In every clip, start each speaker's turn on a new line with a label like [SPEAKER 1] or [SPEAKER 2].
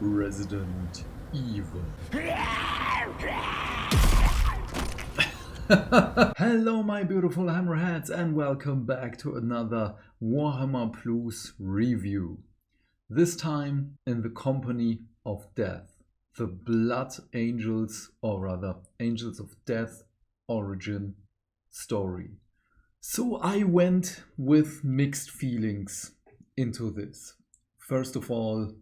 [SPEAKER 1] Resident Evil. Hello my beautiful hammerheads and welcome back to another Warhammer Plus review. This time in the company of death. The Blood Angels, or rather Angels of Death origin story. So I went with mixed feelings into this. First of all,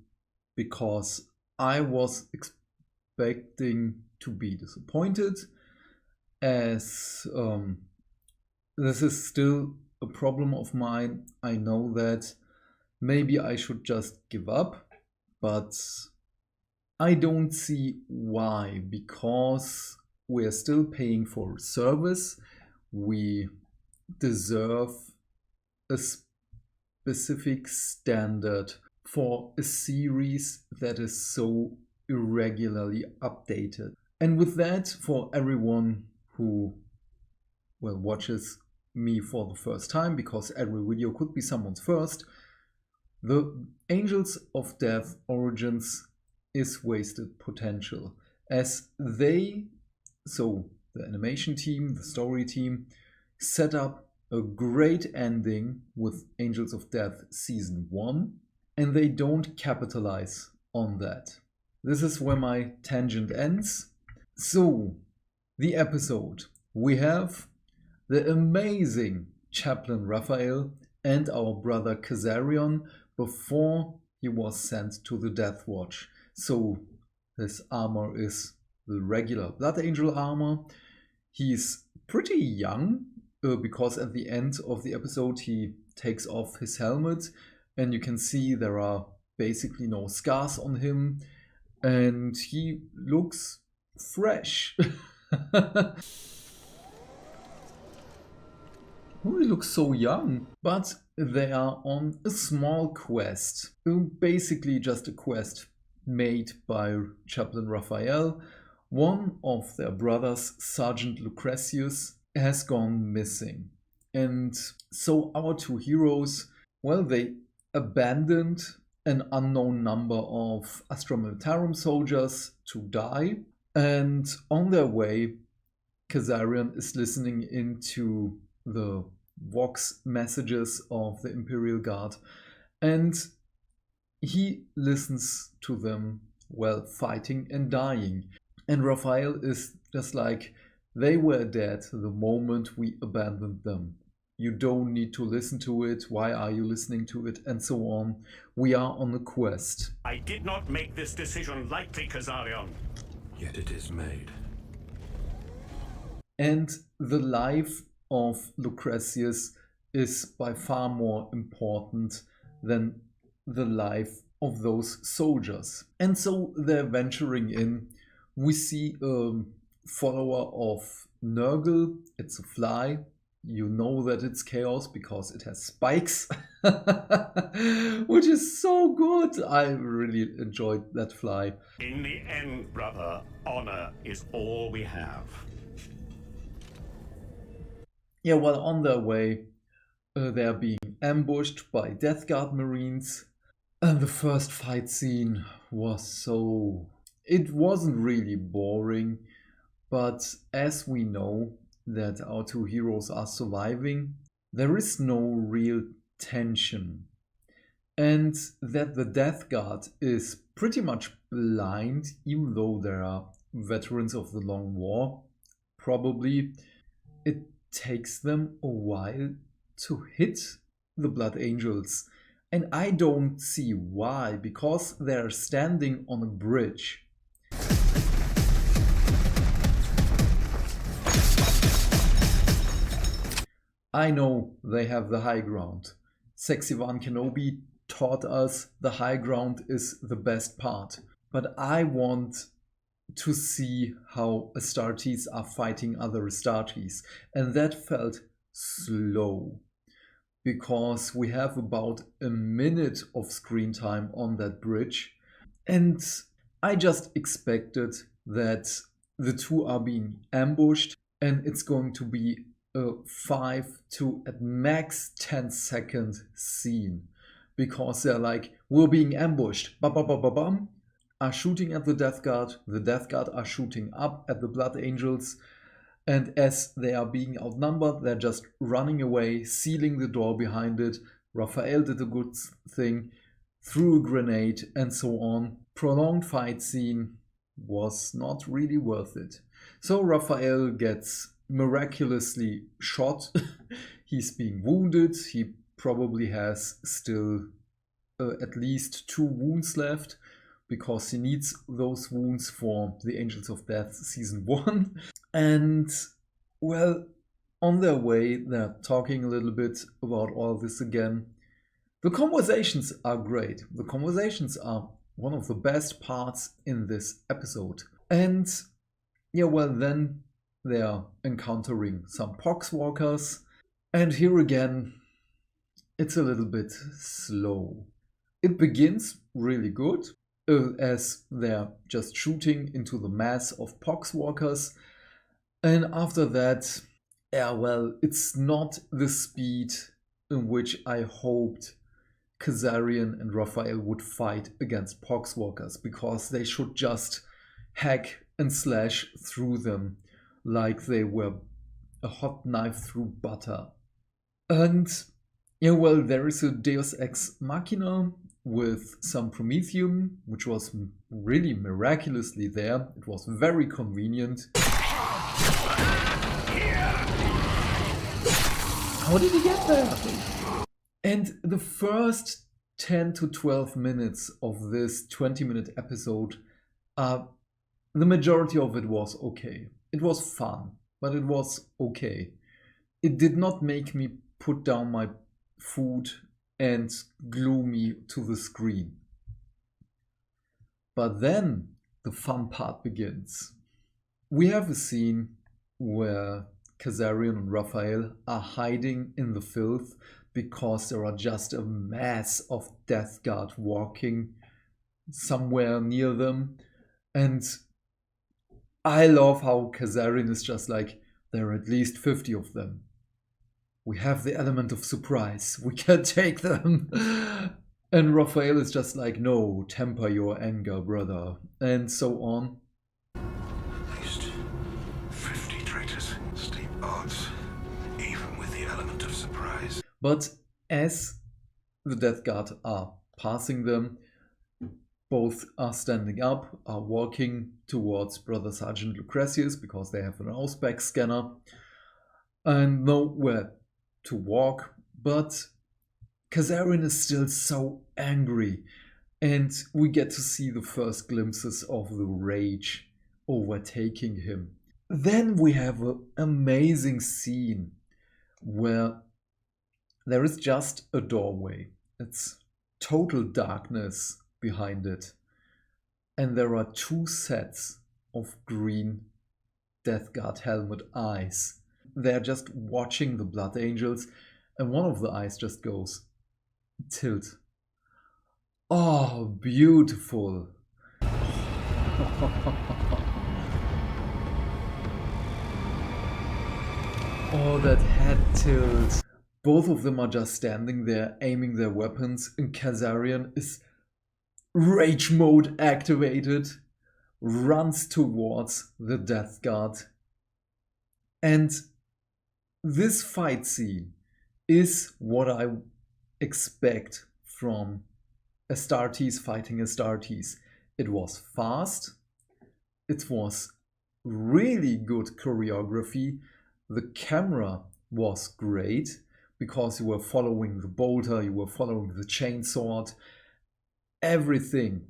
[SPEAKER 1] because I was expecting to be disappointed, as this is still a problem of mine. I know that maybe I should just give up, but I don't see why, because we're still paying for a service. We deserve a specific standard for a series that is so irregularly updated. And with that, for everyone who watches me for the first time, because every video could be someone's first, the Angels of Death Origins is wasted potential, as they, so the animation team, the story team, set up a great ending with Angels of Death Season 1, and they don't capitalize on that. This is where my tangent ends. So, the episode. We have the amazing Chaplain Raphael and our brother Kazarion before he was sent to the Death Watch. So, his armor is the regular Blood Angel armor. He's pretty young, because at the end of the episode he takes off his helmet and you can see there are basically no scars on him and he looks fresh. Oh, he looks so young. But they are on a small quest, basically just a quest made by Chaplain Raphael. One of their brothers, Sergeant Lucretius, has gone missing. And so our two heroes, they abandoned an unknown number of Astra Militarum soldiers to die. And on their way, Kazarion is listening into the Vox messages of the Imperial Guard. And he listens to them, fighting and dying. And Raphael is just like, they were dead the moment we abandoned them. You don't need to listen to it. Why are you listening to it? And so on. We are on a quest.
[SPEAKER 2] I did not make this decision lightly, Kazarion.
[SPEAKER 3] Yet it is made.
[SPEAKER 1] And the life of Lucretius is by far more important than the life of those soldiers. And so they're venturing in. We see a follower of Nurgle. It's a fly. You know that it's chaos because it has spikes, which is so good. I really enjoyed that fly.
[SPEAKER 2] In the end, brother, honor is all we have.
[SPEAKER 1] Yeah, well, on their way, they're being ambushed by Death Guard Marines. And the first fight scene was it wasn't really boring, but as we know that our two heroes are surviving, there is no real tension. And that the Death Guard is pretty much blind, even though there are veterans of the Long War, probably, it takes them a while to hit the Blood Angels. And I don't see why, because they're standing on a bridge. I know they have the high ground. Sexy Van Kenobi taught us the high ground is the best part. But I want to see how Astartes are fighting other Astartes. And that felt slow. Because we have about a minute of screen time on that bridge. And I just expected that the two are being ambushed and it's going to be a 5 to at max 10-second scene. Because they're like, we're being ambushed, bum, bum, bum, bum, bum. are shooting at the Death Guard are shooting up at the Blood Angels, and as they are being outnumbered, they're just running away, sealing the door behind it. Raphael did a good thing, threw a grenade, and so on. Prolonged fight scene was not really worth it. So Raphael gets miraculously shot. He's being wounded. He probably has still at least 2 wounds left, because he needs those wounds for the Angels of Death Season 1. And, well, on their way, they're talking a little bit about all this again. The conversations are great. The conversations are one of the best parts in this episode. And, yeah, well, then they're encountering some poxwalkers. And here again, it's a little bit slow. It begins really good, as they're just shooting into the mass of poxwalkers. And after that, yeah, well, it's not the speed in which I hoped Kazarian and Raphael would fight against poxwalkers, because they should just hack and slash through them like they were a hot knife through butter. And, yeah, well, there is a Deus Ex Machina with some Promethium, which was really miraculously there. It was very convenient. How did he get there? And the first 10 to 12 minutes of this 20-minute episode, the majority of it was okay. It was fun, but it was okay. It did not make me put down my food and glue me to the screen. But then the fun part begins. We have a scene where Kazarian and Raphael are hiding in the filth because there are just a mass of Death Guard walking somewhere near them. And I love how Kazarian is just like, there are at least 50 of them. We have the element of surprise. We can take them. And Raphael is just like, no, temper your anger, brother. And so on.
[SPEAKER 3] At least 50 traitors. Steep odds, even with the element of surprise.
[SPEAKER 1] But as the Death Guard are passing them, both are standing up, are walking towards Brother Sergeant Lucretius, because they have an Auspex scanner and know where to walk. But Kazarian is still so angry, and we get to see the first glimpses of the rage overtaking him. Then we have an amazing scene where there is just a doorway. It's total darkness behind it. And there are 2 sets of green Death Guard helmet eyes. They're just watching the Blood Angels, and one of the eyes just goes tilt. Oh, beautiful. Oh, that head tilt. Both of them are just standing there aiming their weapons, and Kazarian is rage mode activated, runs towards the Death Guard. And this fight scene is what I expect from Astartes fighting Astartes. It was fast, it was really good choreography, the camera was great, because you were following the bolter, you were following the chainsword, everything.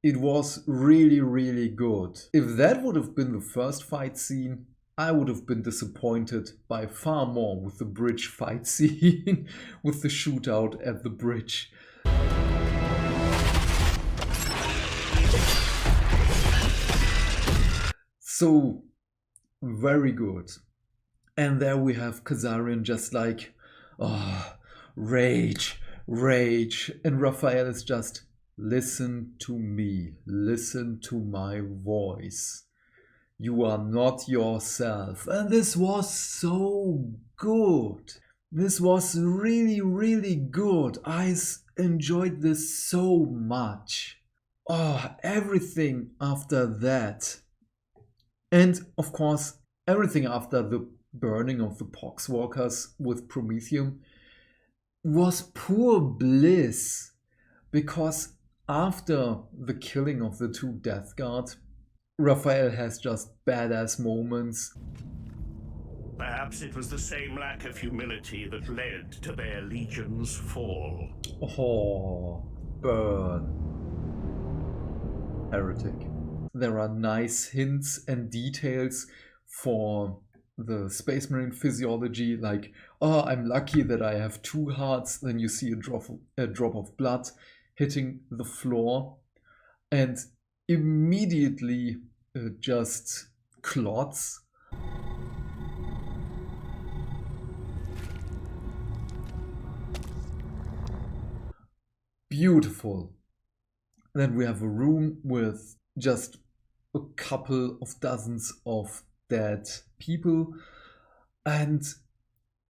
[SPEAKER 1] It was really, really good. If that would have been the first fight scene, I would have been disappointed by far more with the bridge fight scene, with the shootout at the bridge. So, very good. And there we have Kazarian just like, oh, rage, rage. And Raphael is just, listen to me, listen to my voice. You are not yourself. And this was so good. This was really, really good. I enjoyed this so much. Oh, everything after that. And of course, everything after the burning of the Poxwalkers with Prometheum was pure bliss. Because after the killing of the two Death Guard, Raphael has just badass moments.
[SPEAKER 2] Perhaps it was the same lack of humility that led to their legion's fall.
[SPEAKER 1] Oh, burn. Heretic. There are nice hints and details for the Space Marine physiology, like, oh, I'm lucky that I have 2 hearts. Then you see a drop of blood hitting the floor, and immediately just clots. Beautiful. Then we have a room with just a couple of dozens of dead people, and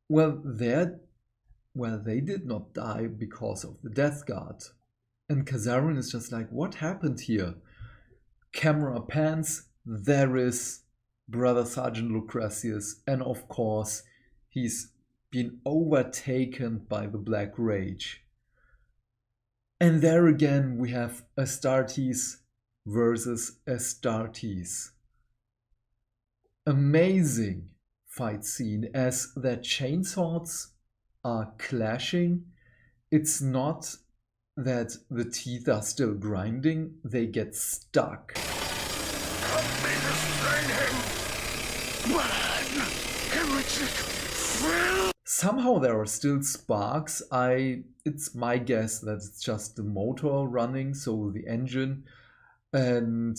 [SPEAKER 1] well, they did not die because of the Death Guard. And Kazarian is just like, what happened here? Camera pans, there is Brother Sergeant Lucretius, and of course, he's been overtaken by the Black Rage. And there again, we have Astartes versus Astartes. Amazing fight scene as their chainswords are clashing. It's not that the teeth are still grinding, they get stuck.
[SPEAKER 3] Help me restrain him! Burn! Heretic! Fill!
[SPEAKER 1] Somehow there are still sparks. It's my guess that it's just the motor running, so the engine, and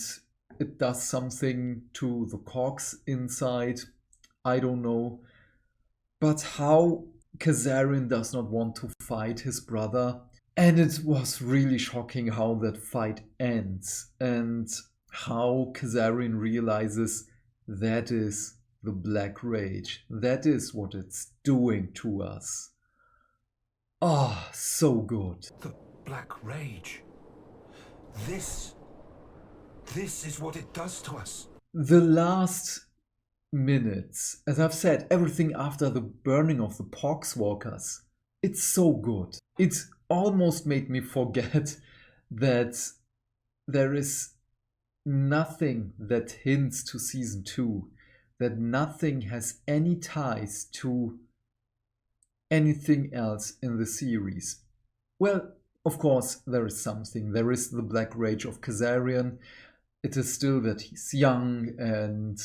[SPEAKER 1] it does something to the cogs inside. I don't know. But how Kazarian does not want to fight his brother. And it was really shocking how that fight ends and how Kazarian realizes that is the Black Rage. That is what it's doing to us. Ah, so good.
[SPEAKER 3] The Black Rage. This is what it does to us.
[SPEAKER 1] The last minutes, as I've said, everything after the burning of the Poxwalkers, it's so good. It almost made me forget that there is nothing that hints to season 2, that nothing has any ties to anything else in the series. Well, of course, there is something. There is the Black Rage of Kazarian. It is still that he's young and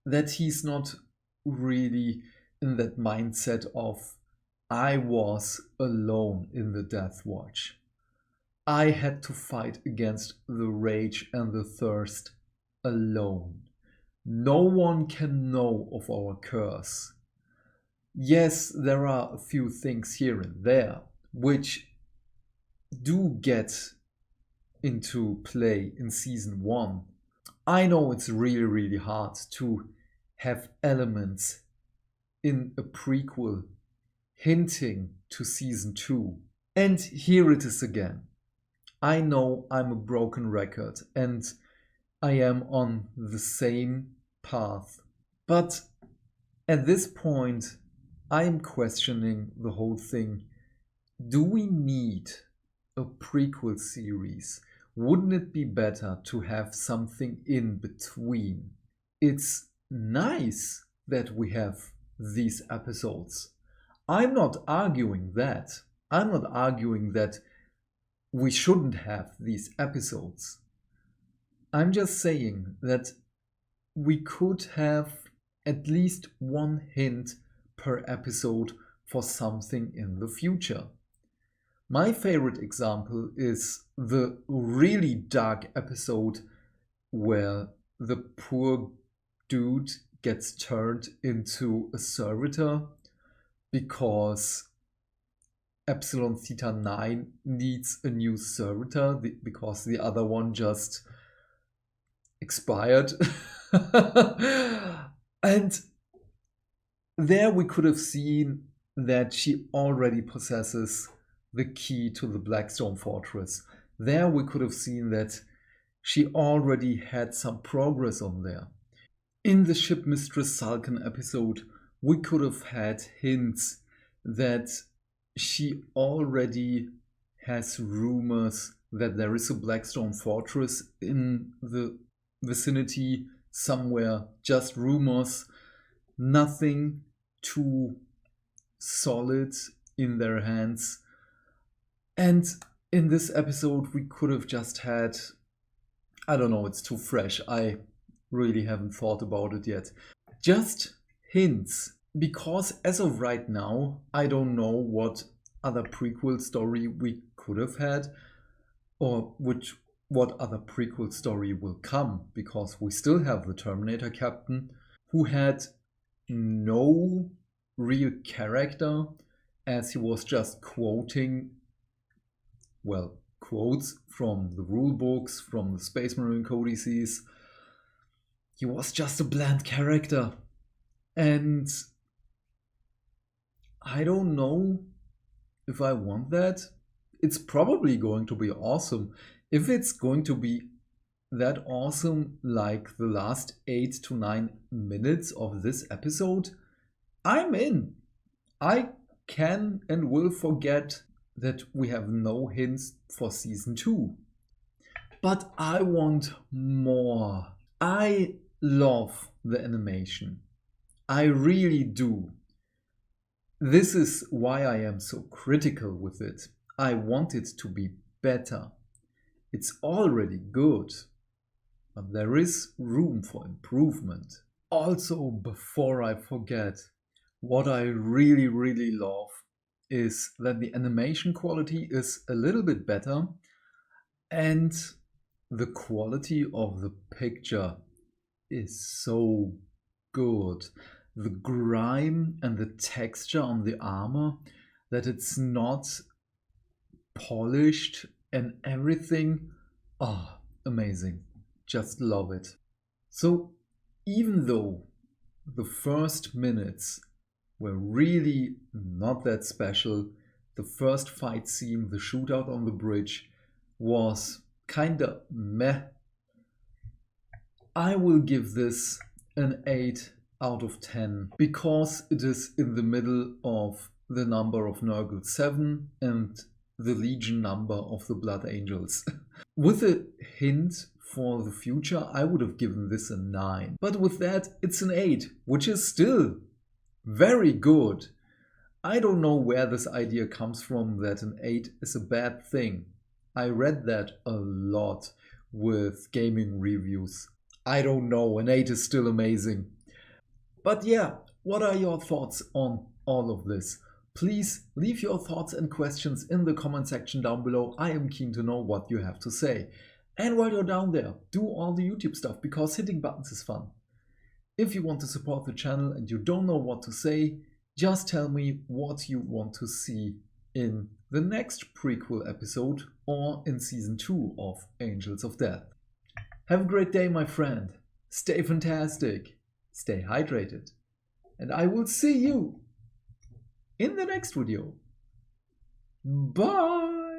[SPEAKER 1] that he's not really in that mindset of, I was alone in the Death Watch. I had to fight against the rage and the thirst alone. No one can know of our curse. Yes, there are a few things here and there which do get into play in season 1. I know it's really, really hard to have elements in a prequel hinting to season 2. And here it is again. I know I'm a broken record and I am on the same path. But at this point, I'm questioning the whole thing. Do we need a prequel series? Wouldn't it be better to have something in between? It's nice that we have these episodes. I'm not arguing that. I'm not arguing that we shouldn't have these episodes. I'm just saying that we could have at least one hint per episode for something in the future. My favorite example is the really dark episode where the poor dude gets turned into a servitor because Epsilon Theta 9 needs a new servitor because the other one just expired. And there we could have seen that she already possesses the key to the Blackstone Fortress. There we could have seen that she already had some progress on there. In the Ship Mistress Salkin episode, we could have had hints that she already has rumors that there is a Blackstone fortress in the vicinity somewhere. Just rumors, nothing too solid in their hands. And in this episode we could have just had, I don't know, it's too fresh, I really haven't thought about it yet, just hints. Because as of right now, I don't know what other prequel story we could have had, or what other prequel story will come, because we still have the Terminator captain, who had no real character, as he was just quoting, well, quotes from the rule books, from the Space Marine codices. He was just a bland character. And I don't know if I want that. It's probably going to be awesome. If it's going to be that awesome like the last 8 to 9 minutes of this episode, I'm in. I can and will forget that we have no hints for season 2. But I want more. I love the animation. I really do. This is why I am so critical with it. I want it to be better. It's already good, but there is room for improvement. Also, before I forget, what I really love is that the animation quality is a little bit better, and the quality of the picture is so good. The grime and the texture on the armor, that it's not polished and everything. Oh, amazing. Just love it. So even though the first minutes were really not that special, the first fight scene, the shootout on the bridge, was kinda meh, I will give this an 8 out of 10, because it is in the middle of the number of Nurgle 7 and the Legion number of the Blood Angels. With a hint for the future, I would have given this a 9. But with that, it's an 8, which is still very good. I don't know where this idea comes from that an 8 is a bad thing. I read that a lot with gaming reviews. I don't know, an 8 is still amazing. But yeah, what are your thoughts on all of this? Please leave your thoughts and questions in the comment section down below. I am keen to know what you have to say. And while you're down there, do all the YouTube stuff, because hitting buttons is fun. If you want to support the channel and you don't know what to say, just tell me what you want to see in the next prequel episode or in season 2 of Angels of Death. Have a great day, my friend. Stay fantastic. Stay hydrated. And I will see you in the next video. Bye!